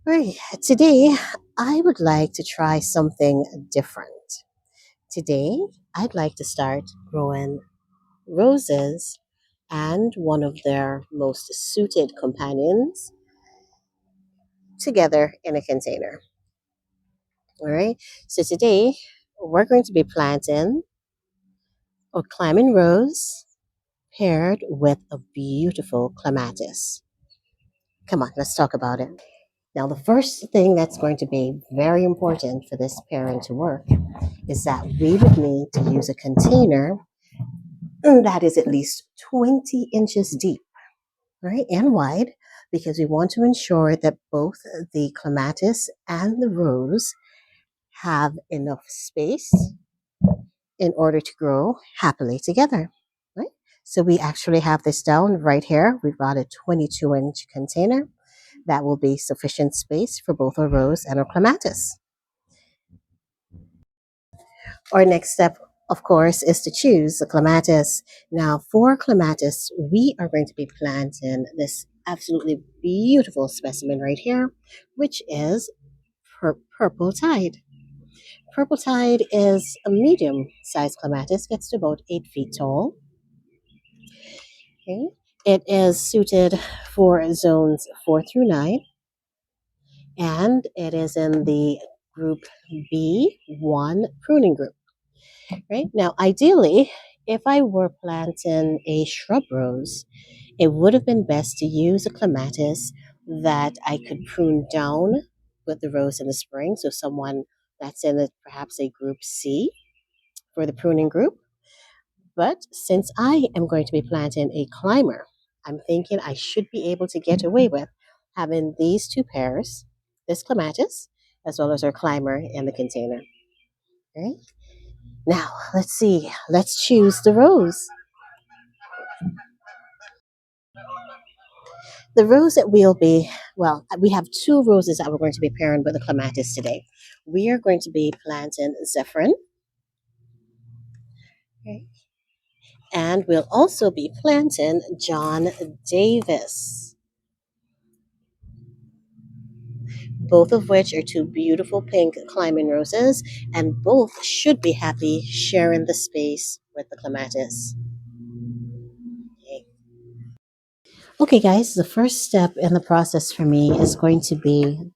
Right, today I would like to try something different. Today I'd like to start growing roses and one of their most suited companions together in a container. All right, so today we're going to be planting a climbing rose paired with a beautiful clematis. Come on, let's talk about it. Now, the first thing that's going to be very important for this pairing to work is that we would need to use a container that is at least 20 inches deep, right, and wide, because we want to ensure that both the clematis and the rose have enough space in order to grow happily together, right? So we actually have this down right here. We've got a 22-inch container that will be sufficient space for both our rose and our clematis. Our next step, of course, is to choose the clematis. Now, for clematis, we are going to be planting this absolutely beautiful specimen right here, which is purple tide. Purple tide is a medium sized clematis, gets to about 8 feet tall. Okay. It is suited for zones 4 through 9, and it is in the group B1 pruning group. Right now, ideally, if I were planting a shrub rose, it would have been best to use a clematis that I could prune down with the rose in the spring. So someone that's in perhaps a group C for the pruning group. But since I am going to be planting a climber, I'm thinking I should be able to get away with having these two pairs, this clematis, as well as our climber in the container. Okay. Now, let's see. Let's choose the rose. The rose that we'll be, well, we have two roses that we're going to be pairing with the clematis today. We are going to be planting Zephyrin, okay, and we'll also be planting John Davis, both of which are two beautiful pink climbing roses, and both should be happy sharing the space with the clematis. Okay. Okay, guys, the first step in the process for me is going to be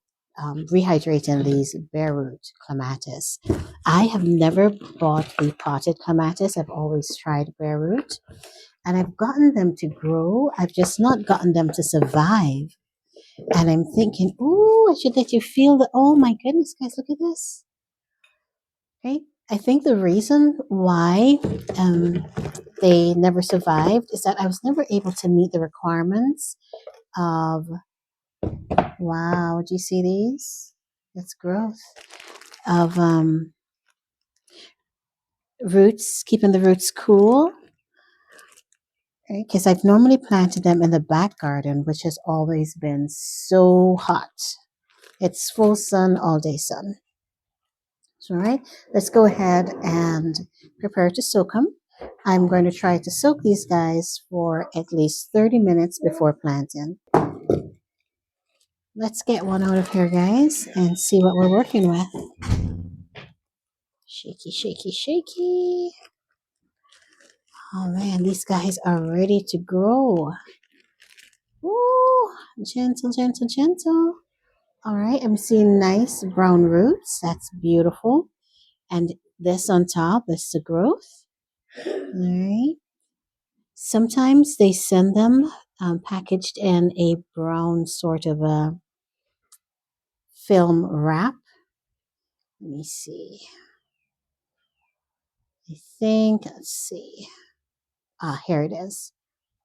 rehydrating these bare root clematis. I have never bought the potted clematis. I've always tried bare root, and I've gotten them to grow. I've just not gotten them to survive. And I'm thinking, oh, I should let you feel the. Oh my goodness, guys, look at this. Okay, I think the reason why they never survived is that I was never able to meet the requirements of. Wow, do you see these? It's growth of roots, keeping the roots cool. Because I've normally planted them in the back garden, which has always been so hot. It's full sun, all day sun. So, all right, let's go ahead and prepare to soak them. I'm going to try to soak these guys for at least 30 minutes before planting. Let's get one out of here, guys, and see what we're working with. Shaky, shaky, shaky. Oh man, these guys are ready to grow. Ooh, gentle, gentle, gentle. All right, I'm seeing nice brown roots. That's beautiful. And this on top is the growth. All right. Sometimes they send them packaged in a brown sort of a film wrap. Let me see. I think, let's see. Ah, here it is.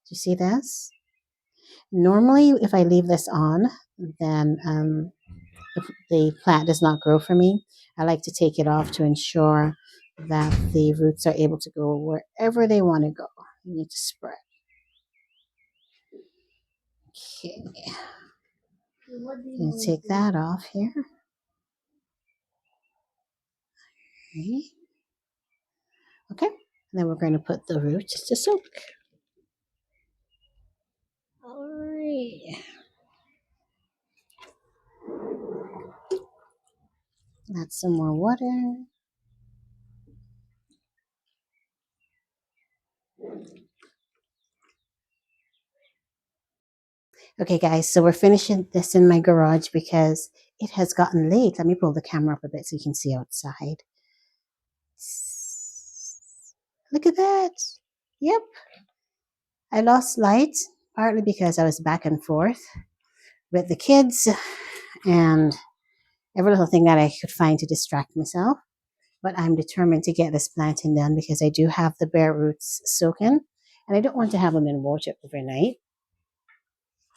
Do you see this? Normally, if I leave this on, then if the plant does not grow for me, I like to take it off to ensure that the roots are able to go wherever they want to go. You need to spread. Okay, gonna take that off here. Okay, okay. And then we're going to put the roots to soak. All right. Add some more water. Okay, guys, so we're finishing this in my garage because it has gotten late. Let me pull the camera up a bit so you can see outside. Look at that. Yep, I lost light partly because I was back and forth with the kids and every little thing that I could find to distract myself. But I'm determined to get this planting done because I do have the bare roots soaking and I don't want to have them in water overnight.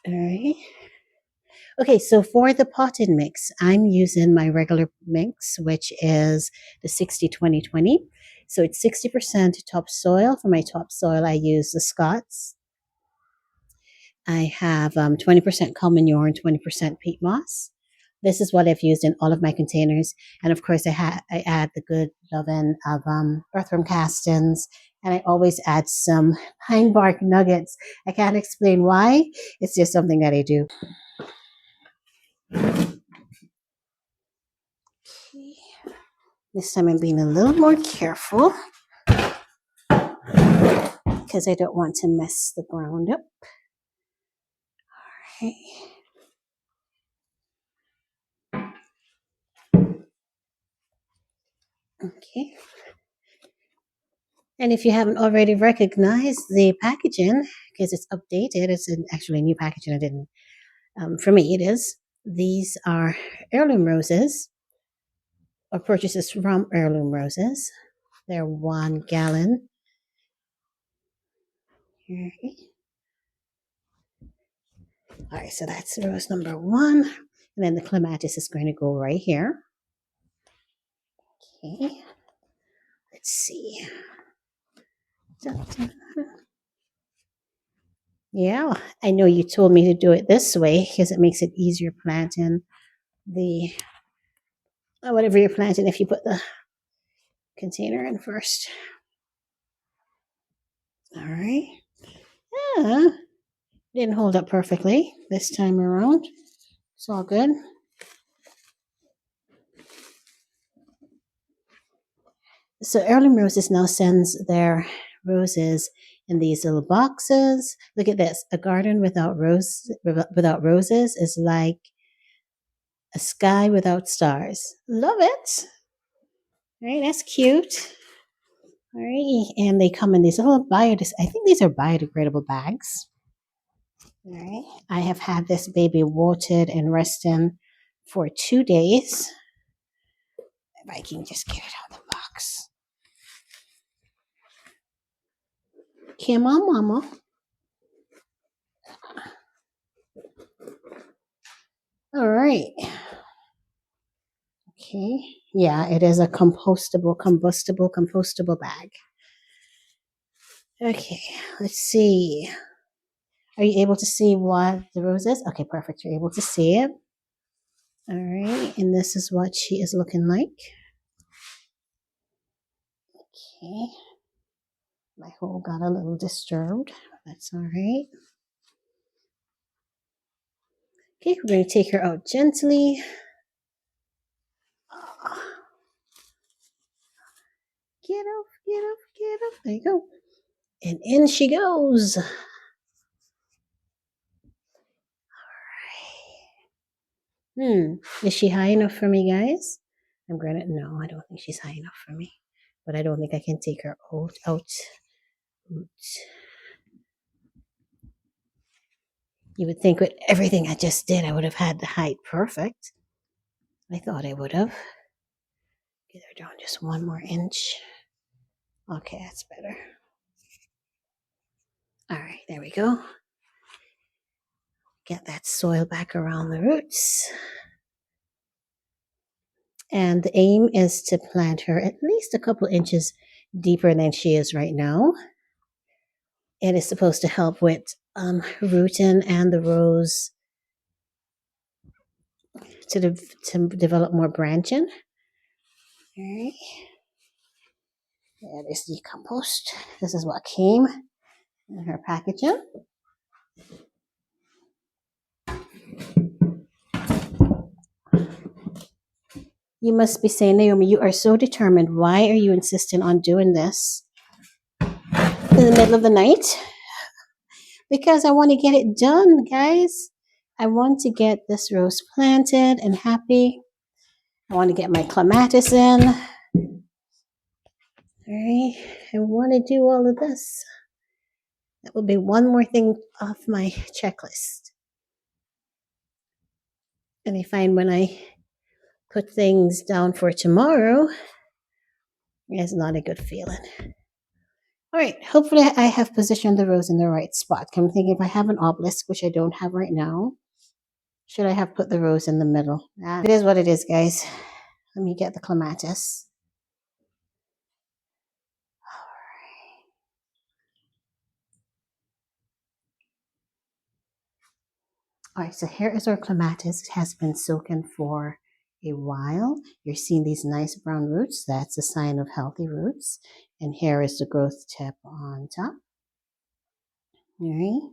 All right. Okay, so for the potted mix, I'm using my regular mix, which is the 60-20-20. So it's 60% topsoil. For my topsoil, I use the Scots. I have 20% cow manure and 20% peat moss. This is what I've used in all of my containers. And of course, I add the good leaven of earthworm castings. And I always add some pine bark nuggets. I can't explain why. It's just something that I do. Okay. This time I'm being a little more careful because I don't want to mess the ground up. Okay. Okay. And if you haven't already recognized the packaging, because it's updated, it's actually a new packaging. I didn't, for me, it is. These are heirloom roses or purchases from heirloom roses. They're 1 gallon. Okay. All right, so that's rose number 1. And then the clematis is going to go right here. Okay. Let's see. Yeah, I know you told me to do it this way because it makes it easier planting the whatever you're planting if you put the container in first. All right. Yeah, didn't hold up perfectly this time around. It's all good. So Heirloom Roses now sends their roses in these little boxes. Look at this. A garden without roses is like a sky without stars. Love it. All right, that's cute. All right, and they come in these little I think these are biodegradable bags. All right, I have had this baby watered and resting for 2 days. If I can just get it out of the box. Come on, mama. All right. Okay. Yeah, it is a compostable bag. Okay, let's see. Are you able to see what the rose is? Okay, perfect. You're able to see it. All right, and this is what she is looking like. Okay, my hole got a little disturbed. That's all right. Okay, we're going to take her out gently. Get off, get off, get off. There you go. And in she goes. Is she high enough for me, guys? I'm gonna, no, I don't think she's high enough for me. But I don't think I can take her out. You would think with everything I just did, I would have had the height perfect. I thought I would have. Get her down just 1 more inch. Okay, that's better. All right, there we go. Get that soil back around the roots. And the aim is to plant her at least a couple inches deeper than she is right now. It is supposed to help with rooting and the rose to develop more branching. All right. That is the compost. This is what came in her packaging. You must be saying, Naomi, you are so determined. Why are you insisting on doing this in the middle of the night? Because I want to get it done, guys. I want to get this rose planted and happy. I want to get my clematis in. All right. I want to do all of this. That will be one more thing off my checklist. And I find when I put things down for tomorrow, it's not a good feeling. All right. Hopefully, I have positioned the rose in the right spot. I'm thinking if I have an obelisk, which I don't have right now, should I have put the rose in the middle? It is what it is, guys. Let me get the clematis. All right, so here is our clematis. It has been soaking for a while. You're seeing these nice brown roots. That's a sign of healthy roots. And here is the growth tip on top. All right.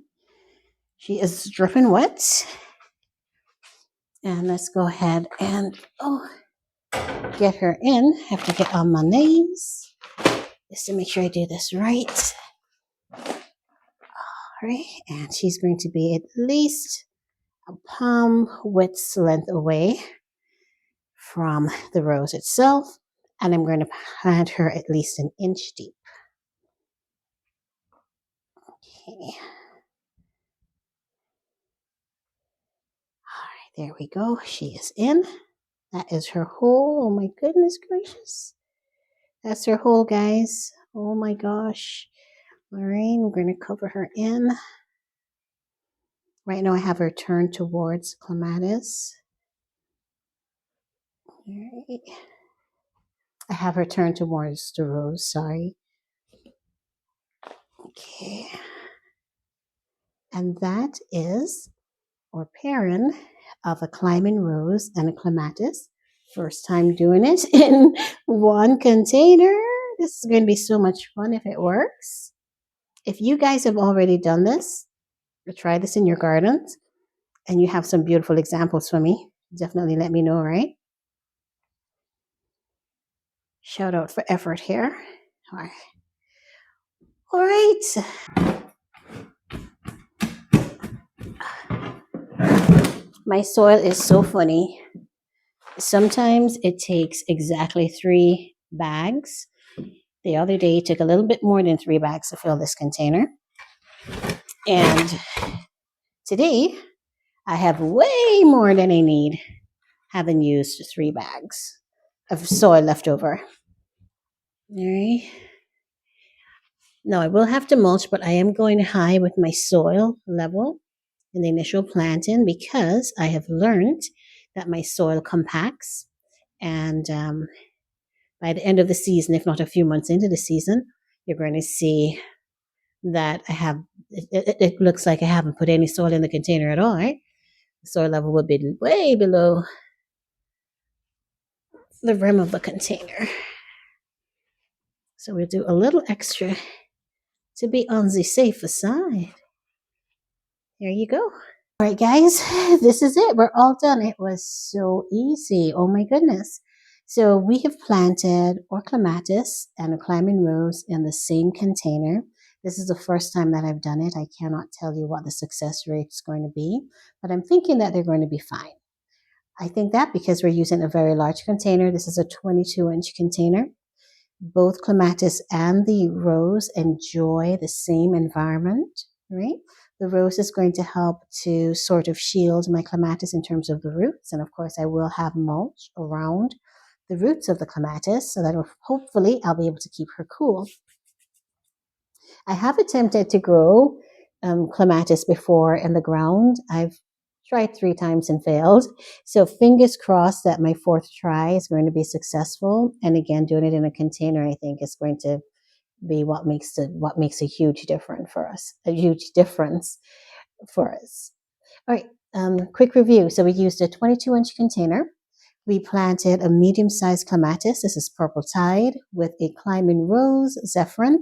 She is dripping wet. And let's go ahead and get her in. I have to get on my knees just to make sure I do this right. All right, and she's going to be at least a palm width's length away from the rose itself, and I'm going to plant her at least an inch deep. Okay. All right, there we go. She is in. That is her hole. Oh my goodness gracious. That's her hole, guys. Oh my gosh. All right, we're going to cover her in. Right now I have her turned towards clematis. All right. I have her turned towards the rose, sorry. Okay. And that is our pairing of a climbing rose and a clematis. First time doing it in one container. This is going to be so much fun if it works. If you guys have already done this, or try this in your gardens, and you have some beautiful examples for me, definitely let me know, right? Shout out for effort here. All right. All right. My soil is so funny. Sometimes it takes exactly 3 bags. The other day it took a little bit more than 3 bags to fill this container. And today I have way more than I need, having used 3 bags of soil left over. All right. Now I will have to mulch, but I am going high with my soil level in the initial planting because I have learned that my soil compacts, and by the end of the season, if not a few months into the season, you're going to see that I have, it looks like I haven't put any soil in the container at all, right? The soil level will be way below the rim of the container. So we'll do a little extra to be on the safer side. There you go. All right, guys, this is it. We're all done. It was so easy. Oh my goodness. So we have planted our clematis and a climbing rose in the same container. This is the first time that I've done it. I cannot tell you what the success rate is going to be, but I'm thinking that they're going to be fine. I think that because we're using a very large container. This is a 22-inch container. Both clematis and the rose enjoy the same environment, right? The rose is going to help to sort of shield my clematis in terms of the roots. And of course, I will have mulch around the roots of the clematis so that hopefully I'll be able to keep her cool. I have attempted to grow clematis before in the ground. I've tried 3 times and failed. So fingers crossed that my 4th try is going to be successful. And again, doing it in a container, I think, is going to be what makes a huge difference for us. A huge difference for us. All right. Quick review. So we used a 22-inch container. We planted a medium-sized clematis. This is Purple Tide with a climbing rose, Zephyrin.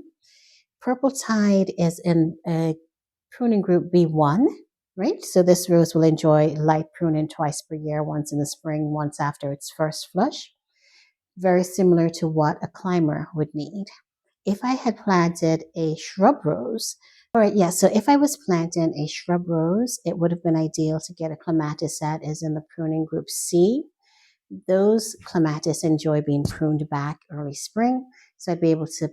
Purple Tide is in a pruning group B1, right? So this rose will enjoy light pruning twice per year, once in the spring, once after its first flush. very similar to what a climber would need. If I had planted a shrub rose, all right, yeah, so if I was planting a shrub rose, it would have been ideal to get a clematis that is in the pruning group C. Those clematis enjoy being pruned back early spring, so I'd be able to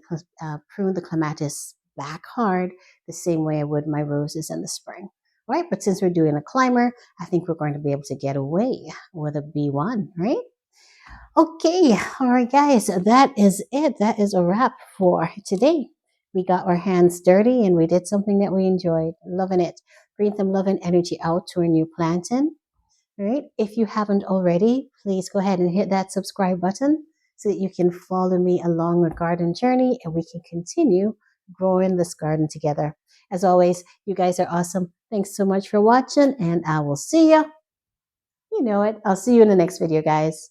prune the clematis back hard the same way I would my roses in the spring. All right, but since we're doing a climber, I think we're going to be able to get away with a B1, right? Okay, all right, guys, that is it. That is a wrap for today. We got our hands dirty and we did something that we enjoyed. Loving it. Bring some love and energy out to our new planting. All right, if you haven't already, please go ahead and hit that subscribe button so that you can follow me along our garden journey and we can continue growing this garden together. As always, you guys are awesome. Thanks so much for watching, and I will see you. You know it. I'll see you in the next video, guys.